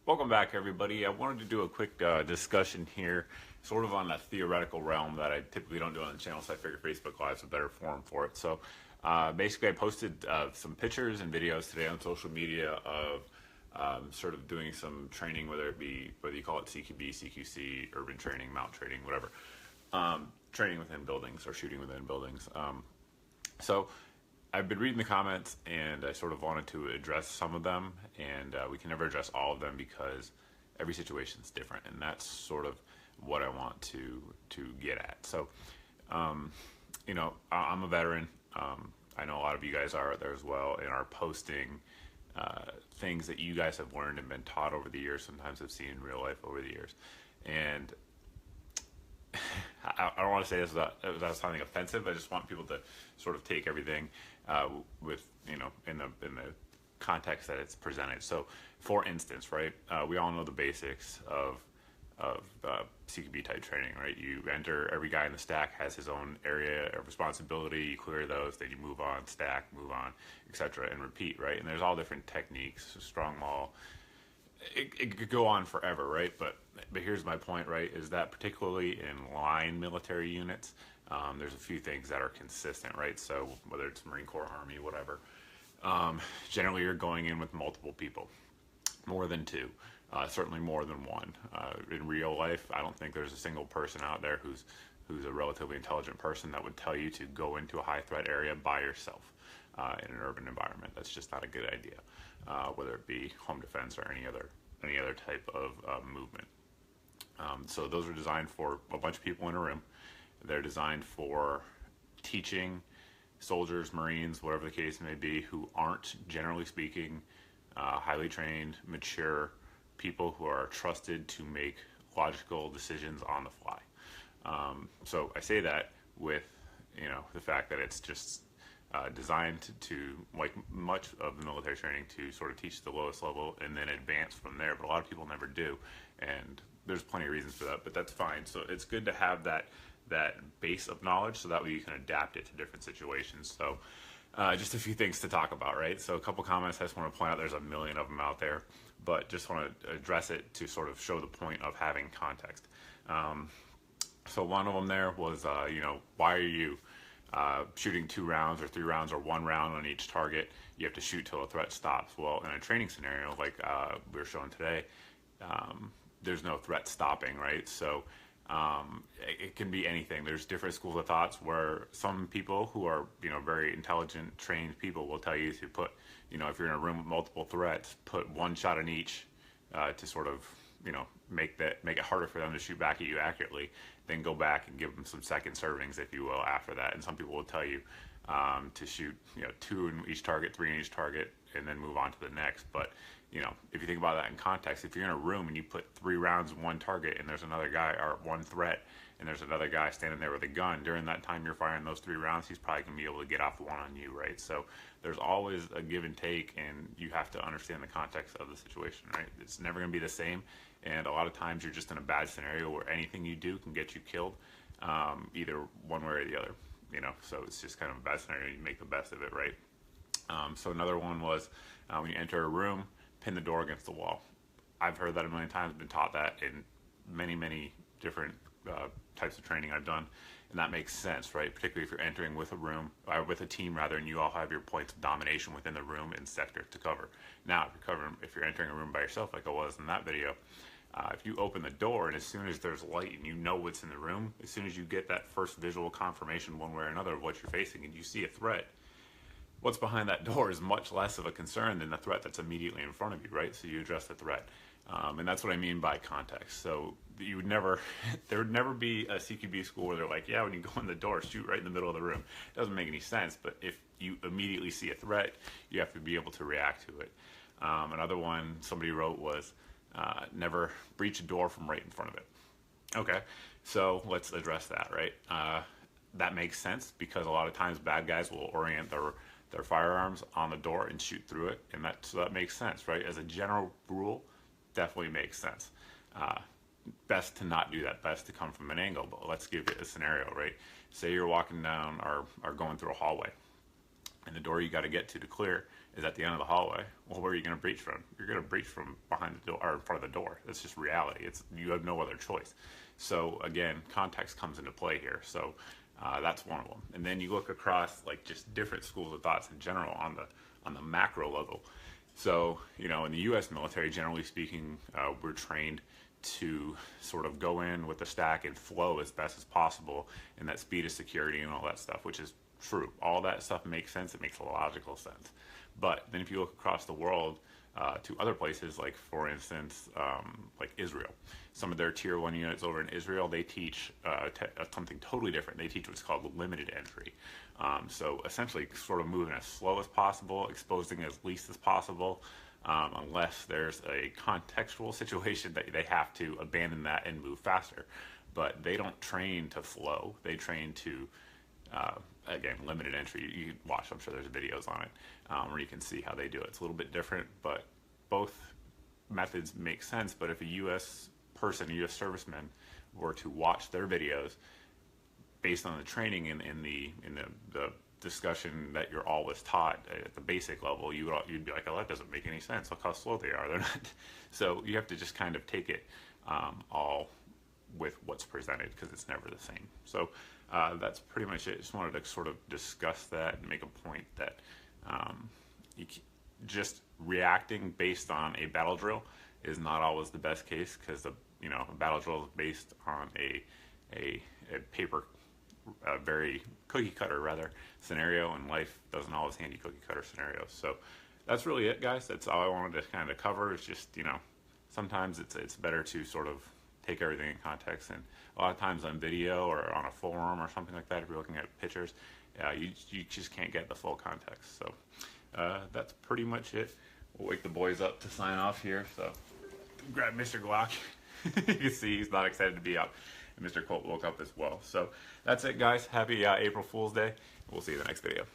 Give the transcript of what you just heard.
Welcome back, everybody. I wanted to do a quick discussion here, sort of on a theoretical realm that I typically don't do on the channel, so I figure Facebook Live is a better forum for it. So basically, I posted some pictures and videos today on social media of sort of doing some training, whether you call it CQB, CQC, urban training, mount training, whatever, training within buildings or shooting within buildings. So I've been reading the comments and I sort of wanted to address some of them, and we can never address all of them because every situation is different, and that's sort of what I want to get at. So, I'm a veteran. I know a lot of you guys are there as well and are posting things that you guys have learned and been taught over the years, sometimes have seen in real life over the years. And I don't want to say this without sounding offensive. I just want people to sort of take everything with in the context that it's presented. So, for instance, right, we all know the basics of CQB type training, right? You enter, every guy in the stack has his own area of responsibility. You clear those, then you move on, stack, move on, etc., and repeat, right? And there's all different techniques, strong maul. It could go on forever, right? But here's my point, right? Is that particularly in line military units, there's a few things that are consistent, right? So whether it's Marine Corps, Army, whatever, generally you're going in with multiple people, more than two, certainly more than one. In real life, I don't think there's a single person out there who's a relatively intelligent person that would tell you to go into a high threat area by yourself in an urban environment. That's just not a good idea, whether it be home defense or any other type of movement. So those are designed for a bunch of people in a room. They're designed for teaching soldiers, Marines, whatever the case may be, who aren't, generally speaking, highly trained, mature people who are trusted to make logical decisions on the fly. So I say that with the fact that it's just designed to, like much of the military training, to sort of teach the lowest level and then advance from there. But a lot of people never do, and there's plenty of reasons for that, but that's fine. So it's good to have that base of knowledge, so that way you can adapt it to different situations. So just a few things to talk about, right? So a couple comments I just want to point out. There's a million of them out there, but just want to address it to sort of show the point of having context. So one of them there was, why are you shooting 2 rounds or 3 rounds or 1 round on each target? You have to shoot till a threat stops. Well, in a training scenario like we were showing today, there's no threat stopping, right? So it can be anything. There's different schools of thoughts where some people who are very intelligent, trained people will tell you to put, if you're in a room with multiple threats, put 1 shot in each to sort of make it harder for them to shoot back at you accurately. Then go back and give them some second servings, if you will, after that. And some people will tell you to shoot 2 in each target, 3 in each target, and then move on to the next. But if you think about that in context, if you're in a room and you put 3 rounds in 1 target and there's another guy, or 1 threat, and there's another guy standing there with a gun, during that time you're firing those 3 rounds, he's probably going to be able to get off 1 on you, right? So there's always a give and take, and you have to understand the context of the situation, right? It's never going to be the same, and a lot of times you're just in a bad scenario where anything you do can get you killed, either one way or the other, so it's just kind of a bad scenario. You make the best of it, right? So another one was when you enter a room, pin the door against the wall. I've heard that a million times, been taught that in many different types of training I've done, and that makes sense, right? Particularly if you're entering with a team rather, and you all have your points of domination within the room and sector to cover. Now, if you're entering a room by yourself, like I was in that video, if you open the door and as soon as there's light and you know what's in the room, as soon as you get that first visual confirmation one way or another of what you're facing and you see a threat, what's behind that door is much less of a concern than the threat that's immediately in front of you, right? So you address the threat. And that's what I mean by context. So there would never be a CQB school where they're like, yeah, when you go in the door, shoot right in the middle of the room. It doesn't make any sense, but if you immediately see a threat, you have to be able to react to it. Another one somebody wrote was, never breach a door from right in front of it. Okay, so let's address that, right? That makes sense because a lot of times bad guys will orient their firearms on the door and shoot through it, and so that makes sense, right? As a general rule, definitely makes sense. Best to not do that, best to come from an angle, but let's give it a scenario, right? Say you're walking down or going through a hallway, and the door you got to get to clear is at the end of the hallway. Well, where are you going to breach from? You're going to breach from behind the door or in front of the door. That's just reality. You have no other choice. So again, context comes into play here. So that's one of them. And then you look across like just different schools of thoughts in general on the macro level. So in the U.S. military, generally speaking, we're trained to sort of go in with the stack and flow as best as possible, and that speed of security and all that stuff, which is true. All that stuff makes sense. It makes a logical sense. But then if you look across the world to other places, like for instance, like Israel, some of their tier 1 units over in Israel, they teach something totally different. They teach what's called limited entry. So essentially sort of moving as slow as possible, exposing as least as possible, unless there's a contextual situation that they have to abandon that and move faster. But they don't train to flow. They train to, again, limited entry. You can watch, I'm sure there's videos on it where you can see how they do it. It's a little bit different, but both methods make sense. But if a U.S. person, a U.S. serviceman, were to watch their videos based on the training in the discussion that you're always taught at the basic level, you'd be like, oh, that doesn't make any sense. Look how slow they are. They're not. So you have to just kind of take it all with what's presented, because it's never the same. So that's pretty much it. Just wanted to sort of discuss that and make a point that just reacting based on a battle drill is not always the best case, because a battle drill is based on a paper, very cookie cutter rather scenario, and life doesn't always hand you cookie cutter scenarios. So that's really it, guys. That's all I wanted to kind of cover. It's just sometimes it's better to sort of take everything in context, and a lot of times on video or on a forum or something like that, if you're looking at pictures, you just can't get the full context. So that's pretty much it. We'll wake the boys up to sign off here. So grab Mr. Glock. You can see he's not excited to be up. And Mr. Colt woke up as well. So that's it, guys. Happy April Fool's Day. We'll see you in the next video.